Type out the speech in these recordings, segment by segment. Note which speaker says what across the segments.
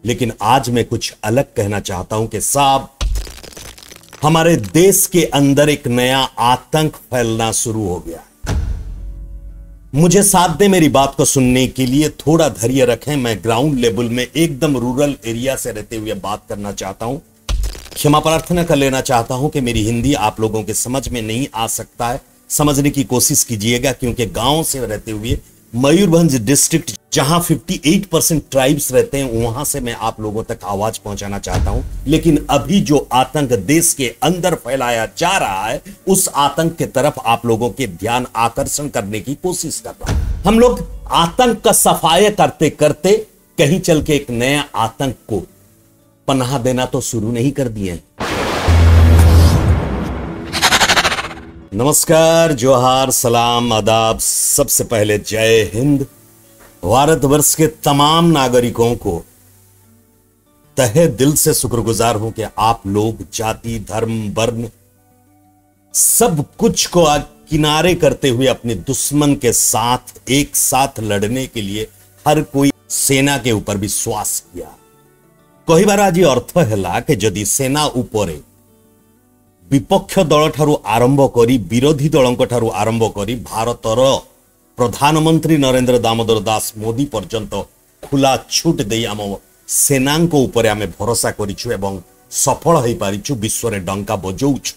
Speaker 1: लेकिन आज मैं कुछ अलग कहना चाहता हूं कि साहब, हमारे देश के अंदर एक नया आतंक फैलना शुरू हो गया। मुझे साथ दें मेरी बात को सुनने के लिए, थोड़ा धैर्य रखें। मैं ग्राउंड लेवल में एकदम रूरल एरिया से रहते हुए बात करना चाहता हूं। क्षमा प्रार्थना कर लेना चाहता हूं कि मेरी हिंदी आप लोगों के समझ में नहीं आ सकता है। समझने की कोशिश कीजिएगा, क्योंकि गांव से रहते हुए मयूरभंज डिस्ट्रिक्ट जहां 58% ट्राइब्स रहते हैं, वहां से मैं आप लोगों तक आवाज पहुंचाना चाहता हूं। लेकिन अभी जो आतंक देश के अंदर फैलाया जा रहा है, उस आतंक की तरफ आप लोगों के ध्यान आकर्षण करने की कोशिश कर रहा हूं। हम लोग आतंक का सफाया करते करते कहीं चल के एक नया आतंक को पनाह देना तो शुरू नहीं कर दिए। नमस्कार, जोहार, सलाम, आदाब। सबसे पहले जय हिंद। भारतवर्ष के तमाम नागरिकों को तहे दिल से शुक्रगुजार हूं कि आप लोग जाति, धर्म, वर्ण सब कुछ को किनारे करते हुए अपने दुश्मन के साथ एक साथ लड़ने के लिए हर कोई सेना के ऊपर विश्वास किया। कहबार आज अर्थ है कि जदि सेना उपरे विपक्ष दल ठारू आरंभ करी विरोधी दलों ठारू आरंभ करी भारतर प्रधानमंत्री नरेंद्र दामोदर दास मोदी पर्यंत खुला छूट दे आम सेना ऊपर आम भरोसा करिछु एवं सफल हो पारिछु। विश्व रे डंका बजाउछु।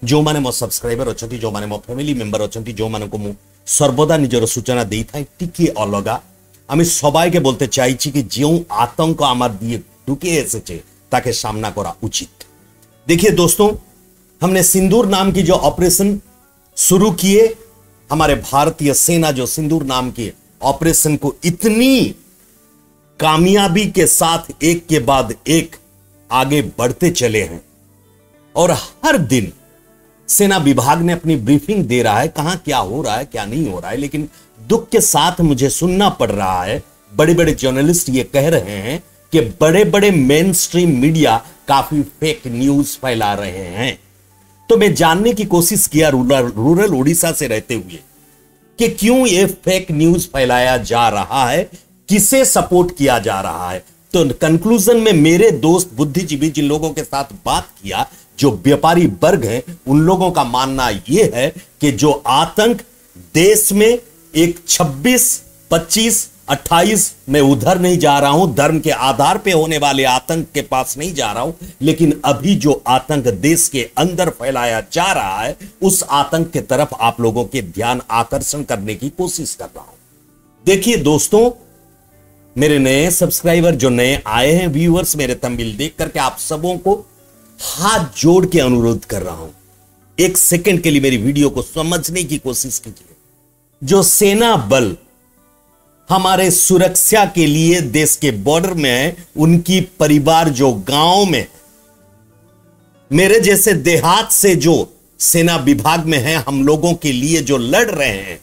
Speaker 1: जो माने मो सब्सक्राइबर अछंती, जो माने मो फैमिली मेंबर अछंती, जो माने को मु सर्वदा निजर सूचना देई थाई टिके अलगा। आमी सबाई के बोलते चाइछि कि जो आतंक आमार दिए ढुके एसेছে ताके सामना करा उचित। देखिए दोस्तों, हमने सिंदूर नाम की जो ऑपरेशन शुरू किए, हमारे भारतीय सेना जो सिंदूर नाम के ऑपरेशन को इतनी कामयाबी के साथ एक के बाद एक आगे बढ़ते चले हैं, और हर दिन सेना विभाग ने अपनी ब्रीफिंग दे रहा है कहां क्या हो रहा है, क्या नहीं हो रहा है। लेकिन दुख के साथ मुझे सुनना पड़ रहा है, बड़े बड़े जर्नलिस्ट ये कह रहे हैं कि बड़े बड़े मेन स्ट्रीम मीडिया काफी फेक न्यूज फैला रहे हैं। तो मैं जानने की कोशिश किया रूरल उड़ीसा से रहते हुए कि क्यों ये फेक न्यूज फैलाया जा रहा है, किसे सपोर्ट किया जा रहा है। तो कंक्लूजन में मेरे दोस्त बुद्धिजीवी जिन लोगों के साथ बात किया, जो व्यापारी वर्ग हैं, उन लोगों का मानना यह है कि जो आतंक देश में एक 26, 25, 28 मैं उधर नहीं जा रहा हूं, धर्म के आधार पे होने वाले आतंक के पास नहीं जा रहा हूं, लेकिन अभी जो आतंक देश के अंदर फैलाया जा रहा है, उस आतंक की तरफ आप लोगों के ध्यान आकर्षण करने की कोशिश कर रहा हूं। देखिए दोस्तों, मेरे नए सब्सक्राइबर जो नए आए हैं, व्यूअर्स, मेरे तमिल देख करके आप सबों को हाथ जोड़ के अनुरोध कर रहा हूं, एक सेकंड के लिए मेरी वीडियो को समझने की कोशिश कीजिए। जो सेना बल हमारे सुरक्षा के लिए देश के बॉर्डर में है, उनकी परिवार जो गांव में, मेरे जैसे देहात से जो सेना विभाग में है, हम लोगों के लिए जो लड़ रहे हैं,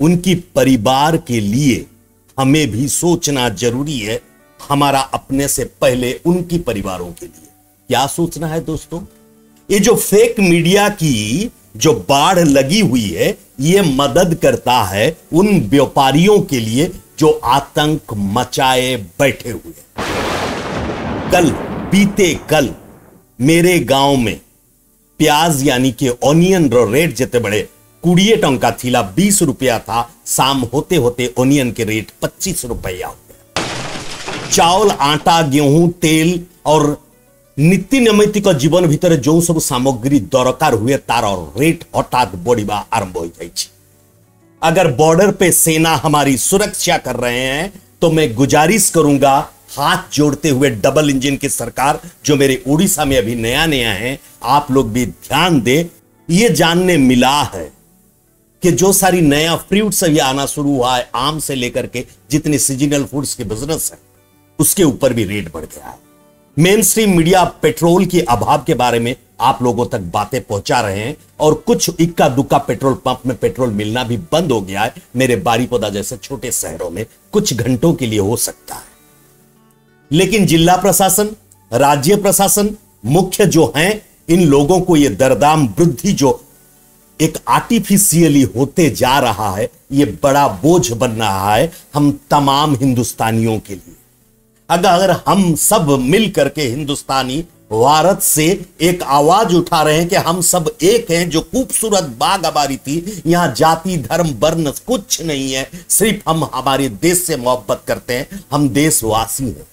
Speaker 1: उनकी परिवार के लिए हमें भी सोचना जरूरी है। हमारा अपने से पहले उनकी परिवारों के लिए क्या सोचना है दोस्तों। ये जो फेक मीडिया की जो बाढ़ लगी हुई है, ये मदद करता है उन व्यापारियों के लिए जो आतंक मचाए बैठे हुए। बीते कल मेरे गांव में प्याज यानी कि ऑनियन रो रेट जिते बड़े 20 टंका थिला, 20 रुपया था, शाम होते होते ऑनियन के रेट 25 रुपया हो गया। चावल, आटा, गेहूं, तेल और नीति नैमित्तिक जीवन भितर जो सब सामग्री दरकार हुए तार रेट हठात बढ़िबा आरंभ हो जाए। अगर बॉर्डर पे सेना हमारी सुरक्षा कर रहे हैं, तो मैं गुजारिश करूंगा हाथ जोड़ते हुए डबल इंजन की सरकार जो मेरे उड़ीसा में अभी नया नया है, आप लोग भी ध्यान दे। ये जानने मिला है कि जो सारी नया फ्रूट्स अभी आना शुरू हुआ है, आम से लेकर के जितने सीजनल फूड्स के बिजनेस है, उसके ऊपर भी रेट बढ़ गया है। मेन स्ट्रीम मीडिया पेट्रोल के अभाव के बारे में आप लोगों तक बातें पहुंचा रहे हैं, और कुछ इक्का दुक्का पेट्रोल पंप में पेट्रोल मिलना भी बंद हो गया है। मेरे बारीपोदा जैसे छोटे शहरों में कुछ घंटों के लिए हो सकता है, लेकिन जिला प्रशासन, राज्य प्रशासन, मुख्य जो हैं, इन लोगों को यह दरदाम वृद्धि जो एक आर्टिफिशियली होते जा रहा है, यह बड़ा बोझ बन रहा है हम तमाम हिंदुस्तानियों के लिए। अगर हम सब मिल करके हिंदुस्तानी भारत से एक आवाज उठा रहे हैं कि हम सब एक हैं, जो खूबसूरत बाग हमारी थी, यहां जाति धर्म वर्ण कुछ नहीं है, सिर्फ हम हमारे देश से मोहब्बत करते हैं, हम देशवासी हैं।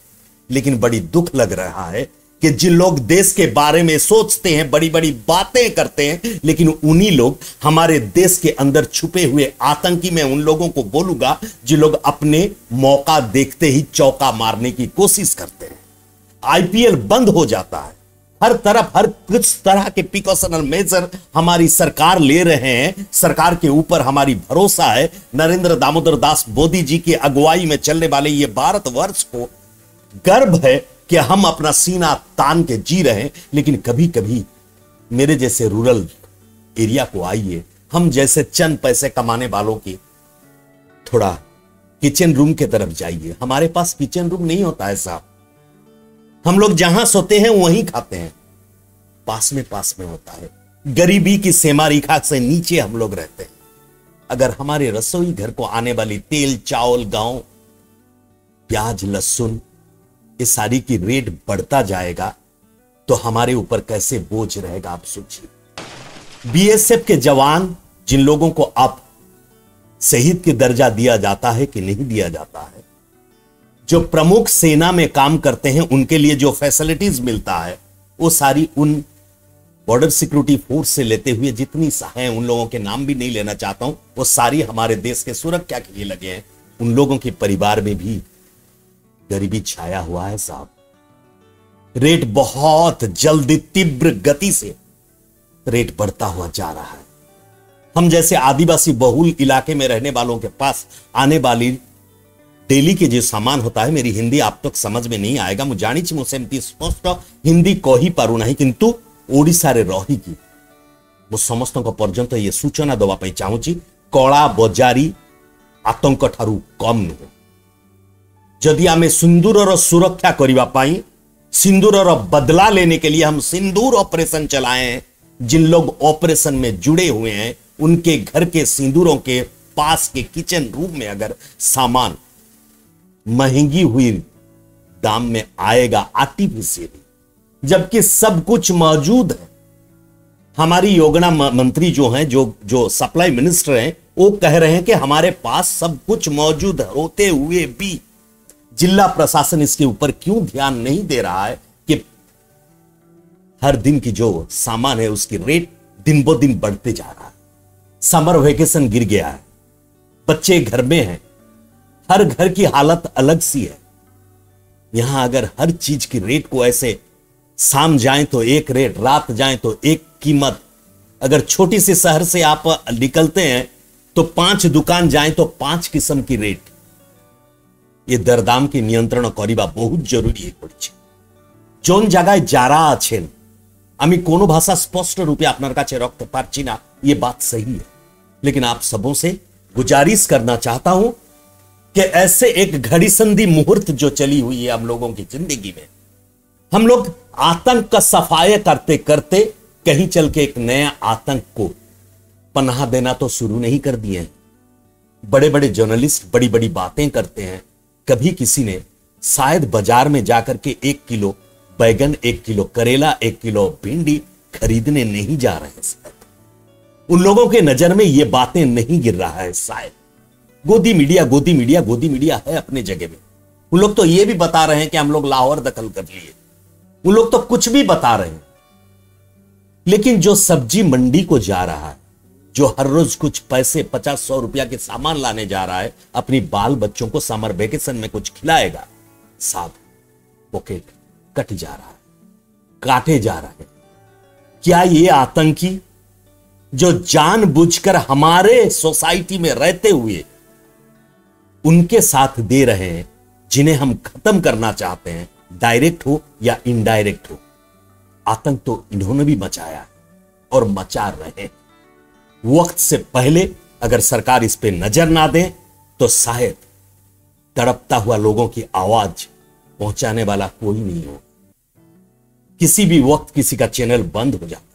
Speaker 1: लेकिन बड़ी दुख लग रहा है कि जिन लोग देश के बारे में सोचते हैं, बड़ी बड़ी बातें करते हैं, लेकिन उन्हीं लोग हमारे देश के अंदर छुपे हुए आतंकी, मैं उन लोगों को बोलूंगा जिन लोग अपने मौका देखते ही चौका मारने की कोशिश करते हैं। आईपीएल बंद हो जाता है, हर तरफ हर कुछ तरह के प्रिकॉशनल मेजर हमारी सरकार ले रहे हैं, सरकार के ऊपर हमारी भरोसा है। नरेंद्र दामोदर दास मोदी जी की अगुवाई में चलने वाले ये भारतवर्ष को गर्व है कि हम अपना सीना तान के जी रहे हैं। लेकिन कभी कभी मेरे जैसे रूरल एरिया को आइए, हम जैसे चंद पैसे कमाने वालों की थोड़ा किचन रूम की तरफ जाइए। हमारे पास किचन रूम नहीं होता है साहब, हम लोग जहां सोते हैं वहीं खाते हैं, पास में होता है। गरीबी की सीमा रेखा से नीचे हम लोग रहते हैं। अगर हमारे रसोई घर को आने वाली तेल चावल गेहूं प्याज लहसुन ये सारी की रेट बढ़ता जाएगा तो हमारे ऊपर कैसे बोझ रहेगा, आप सोचिए। बीएसएफ के जवान जिन लोगों को अब शहीद की दर्जा दिया जाता है कि नहीं दिया जाता है, जो प्रमुख सेना में काम करते हैं, उनके लिए जो फैसिलिटीज मिलता है वो सारी उन बॉर्डर सिक्योरिटी फोर्स से लेते हुए जितनी है, उन लोगों के नाम भी नहीं लेना चाहता हूं, वो सारी हमारे देश के सुरक्षा के लिए लगे हैं। उन लोगों के परिवार में भी गरीबी छाया हुआ है साहब। रेट बहुत जल्दी तीव्र गति से रेट बढ़ता हुआ जा रहा है। हम जैसे आदिवासी बहुल इलाके में रहने वालों के पास आने वाली डेली के जो सामान होता है, मेरी हिंदी आप तक समझ में नहीं आएगा, ମୁଁ ଜାଣିଛି ମୁଁ ସେମିତି ସ୍ପଷ୍ଟ ହିନ୍ଦୀ କହି ପାରୁନାହିଁ, କିନ୍ତୁ ଓଡ଼ିଶାରେ ରହିକି ମୁଁ ସମସ୍ତଙ୍କ ପର୍ଯ୍ୟନ୍ତ ଏ ସୂଚନା ଦେବା ପାଇଁ ଚାହୁଁଛି, କଳା ବଜାରୀ आतंक ठारू कम नुहे। जदि आमे सिंदूरर सुरक्षा करने पाई, सिंदूरर बदला लेने के लिए हम सिंदूर ऑपरेशन चलाए हैं। जिन लोग ऑपरेशन में जुड़े हुए हैं उनके घर के सिंदूरों के पास के किचन रूम में अगर सामान महंगी हुई दाम में आएगा आर्टिफिशियली, जबकि सब कुछ मौजूद है। हमारी योजना मंत्री जो हैं, जो सप्लाई मिनिस्टर हैं, वो कह रहे हैं कि हमारे पास सब कुछ मौजूद होते हुए भी जिला प्रशासन इसके ऊपर क्यों ध्यान नहीं दे रहा है कि हर दिन की जो सामान है उसकी रेट दिन ब दिन बढ़ते जा रहा है। समर वेकेशन गिर गया है, बच्चे घर में हैं, हर घर की हालत अलग सी है। यहां अगर हर चीज की रेट को ऐसे शाम जाए तो एक रेट, रात जाए तो एक कीमत, अगर छोटी सी शहर से आप निकलते हैं तो 5 दुकान जाए तो 5 किस्म की रेट, ये दरदाम की नियंत्रण करवा बहुत जरूरी है। जोन जगह जारा आछेन आमी कोनो भाषा स्पष्ट रूपे आपनार काछे रखते पारछि ना, ये बात सही है, लेकिन आप सबों से गुजारिश करना चाहता हूं कि ऐसे एक घड़ी संधि मुहूर्त जो चली हुई है हम लोगों की जिंदगी में, हम लोग आतंक का सफाया करते करते कहीं चल के एक नया आतंक को पनाह देना तो शुरू नहीं कर दिए हैं। बड़े बड़े जर्नलिस्ट बड़ी बड़ी बातें करते हैं, कभी किसी ने शायद बाजार में जाकर के 1 किलो बैगन, 1 किलो करेला, 1 किलो भिंडी खरीदने नहीं जा रहे हैं। शायद उन लोगों के नजर में ये बातें नहीं गिर रहा है। शायद गोदी मीडिया है अपने जगह में। उन लोग तो ये भी बता रहे हैं कि हम लोग लाहौर दखल कर लिए, उन लोग तो कुछ भी बता रहे हैं। लेकिन जो सब्जी मंडी को जा रहा है, जो हर रोज कुछ पैसे 50-100 रुपया के सामान लाने जा रहा है, अपनी बाल बच्चों को समर वेकेशन में कुछ खिलाएगा, साहब पॉकेट कट जा रहा है, काटे जा रहा है। क्या ये आतंकी जो जानबूझकर हमारे सोसाइटी में रहते हुए उनके साथ दे रहे हैं, जिन्हें हम खत्म करना चाहते हैं, डायरेक्ट हो या इनडायरेक्ट हो, आतंक तो इन्होंने भी मचाया और मचा रहे। वक्त से पहले अगर सरकार इस पे नजर ना दे तो शायद तड़पता हुआ लोगों की आवाज पहुंचाने वाला कोई नहीं हो। किसी भी वक्त किसी का चैनल बंद हो जाता।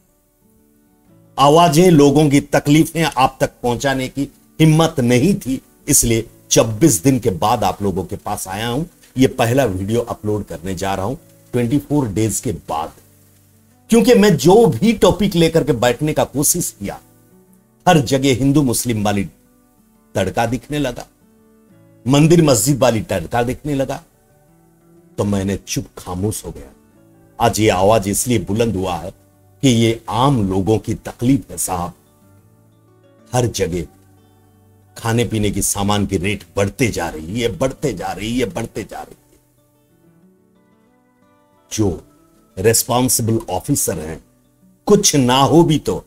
Speaker 1: आवाजें, लोगों की तकलीफें आप तक पहुंचाने की हिम्मत नहीं थी, इसलिए 26 दिन के बाद आप लोगों के पास आया हूं ये पहला वीडियो अपलोड करने जा रहा हूं 24 डेज के बाद, क्योंकि मैं जो भी टॉपिक लेकर के बैठने का कोशिश किया, हर जगह हिंदू मुस्लिम वाली तड़का दिखने लगा, मंदिर मस्जिद वाली तड़का दिखने लगा, तो मैंने चुप खामोश हो गया। आज ये आवाज इसलिए बुलंद हुआ है कि ये आम लोगों की तकलीफ है साहब। हर जगह खाने पीने की सामान की रेट बढ़ते जा रही है, बढ़ते जा रही है, बढ़ते जा रही है। जो रेस्पॉन्सिबल ऑफिसर हैं, कुछ ना हो भी तो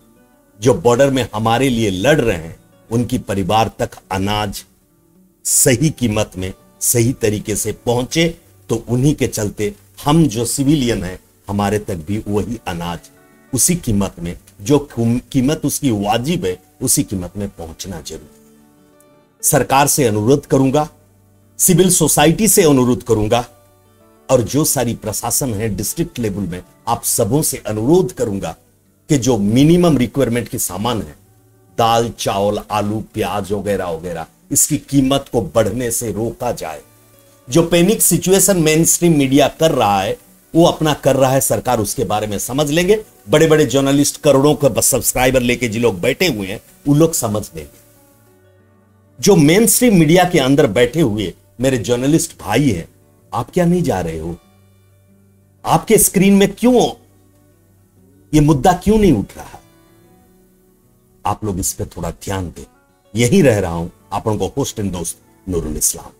Speaker 1: जो बॉर्डर में हमारे लिए लड़ रहे हैं, उनकी परिवार तक अनाज सही कीमत में सही तरीके से पहुंचे, तो उन्हीं के चलते हम जो सिविलियन हैं, हमारे तक भी वही अनाज उसी कीमत में, जो कीमत उसकी वाजिब है, उसी कीमत में पहुंचना जरूरी। सरकार से अनुरोध करूंगा, सिविल सोसाइटी से अनुरोध करूंगा, और जो सारी प्रशासन है डिस्ट्रिक्ट लेवल में, आप सबों से अनुरोध करूंगा कि जो मिनिमम रिक्वायरमेंट के सामान है, दाल चावल आलू प्याज वगैरह वगैरह, इसकी कीमत को बढ़ने से रोका जाए। जो panic situation main stream media कर रहा है, वो अपना कर रहा है, सरकार उसके बारे में समझ लेंगे। बड़े बड़े जर्नलिस्ट करोड़ों का सब्सक्राइबर लेके जो लोग बैठे हुए हैं, वो लोग समझ लेंगे। जो मेन स्ट्रीम मीडिया के अंदर बैठे हुए मेरे जर्नलिस्ट भाई हैं, आप क्या नहीं जा रहे हो? आपके स्क्रीन में क्यों ये मुद्दा क्यों नहीं उठ रहा? आप लोग इस पे थोड़ा ध्यान दें। यही रह रहा हूं, आपको होस्ट एंड दोस्त नूरुल इस्लाम।